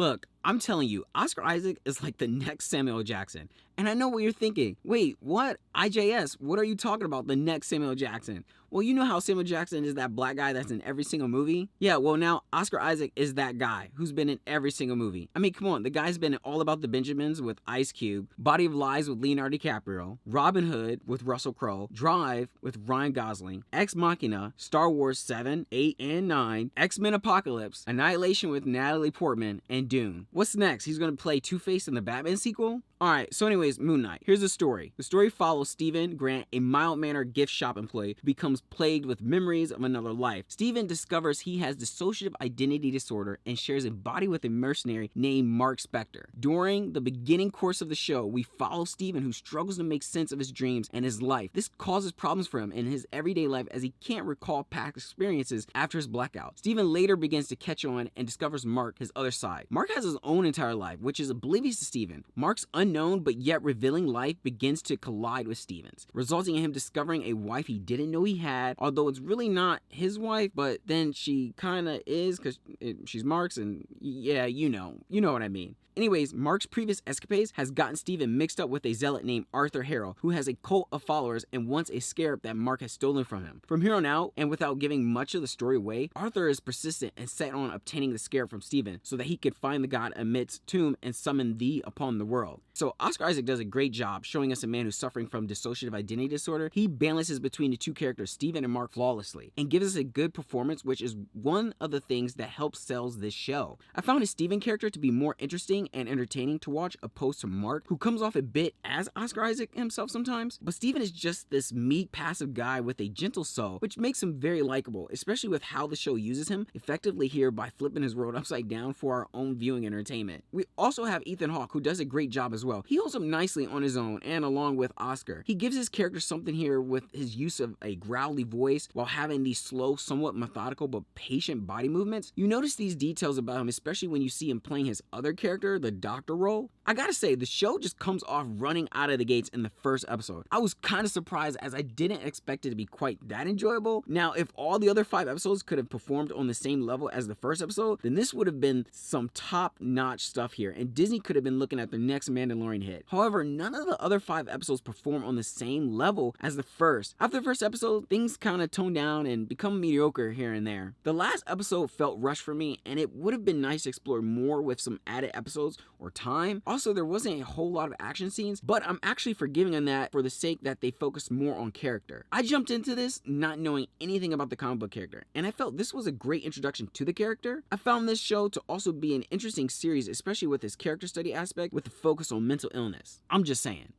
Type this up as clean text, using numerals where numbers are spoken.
Look, I'm telling you, Oscar Isaac is like the next Samuel L. Jackson. And I know what you're thinking. Wait, what? IJS, what are you talking about? The next Samuel L. Jackson? Well, you know how Samuel Jackson is that black guy that's in every single movie? Yeah, well, now Oscar Isaac is that guy who's been in every single movie. I mean, come on, the guy's been in All About the Benjamins with Ice Cube, Body of Lies with Leonardo DiCaprio, Robin Hood with Russell Crowe, Drive with Ryan Gosling, Ex Machina, Star Wars 7, 8, and 9, X-Men Apocalypse, Annihilation with Natalie Portman, and Dune. What's next? He's gonna play Two-Face in the Batman sequel? Alright, so anyways, Moon Knight. Here's the story. The story follows Stephen Grant, a mild-mannered gift shop employee who becomes plagued with memories of another life. Stephen discovers he has dissociative identity disorder and shares a body with a mercenary named Mark Spector. During the beginning course of the show, we follow Stephen, who struggles to make sense of his dreams and his life. This causes problems for him in his everyday life as he can't recall past experiences after his blackout. Stephen later begins to catch on and discovers Mark, his other side. Mark has his own entire life, which is oblivious to Stephen. Mark's unknown but yet revealing life begins to collide with Stephen's, resulting in him discovering a wife he didn't know he had, although it's really not his wife, but then she kinda is because she's Mark's, and yeah, you know what I mean. Anyways, Mark's previous escapades has gotten Stephen mixed up with a zealot named Arthur Harrow, who has a cult of followers and wants a scarab that Mark has stolen from him. From here on out, and without giving much of the story away, Arthur is persistent and set on obtaining the scarab from Stephen so that he could find the god Amit's tomb and summon thee upon the world. So Oscar Isaac does a great job showing us a man who's suffering from dissociative identity disorder. He balances between the two characters, Stephen and Mark, flawlessly, and gives us a good performance, which is one of the things that helps sells this show. I found his Stephen character to be more interesting and entertaining to watch opposed to Mark, who comes off a bit as Oscar Isaac himself sometimes. But Stephen is just this meek, passive guy with a gentle soul, which makes him very likable, especially with how the show uses him effectively here by flipping his world upside down for our own viewing entertainment. We also have Ethan Hawke, who does a great job as well. He holds up nicely on his own and along with Oscar. He gives his character something here with his use of a growly voice while having these slow, somewhat methodical but patient body movements. You notice these details about him, especially when you see him playing his other character, the doctor role. I gotta say, the show just comes off running out of the gates in the first episode. I was kind of surprised as I didn't expect it to be quite that enjoyable. Now, if all the other 5 episodes could have performed on the same level as the first episode, then this would have been some top-notch stuff here, and Disney could have been looking at their next Mandalorian hit. However, none of the other 5 episodes perform on the same level as the first. After the first episode, things kind of tone down and become mediocre here and there. The last episode felt rushed for me, and it would have been nice to explore more with some added episodes or time. Also, there wasn't a whole lot of action scenes, but I'm actually forgiving on that for the sake that they focused more on character. I jumped into this not knowing anything about the comic book character, and I felt this was a great introduction to the character. I found this show to also be an interesting series, especially with its character study aspect with the focus on mental illness. I'm just saying.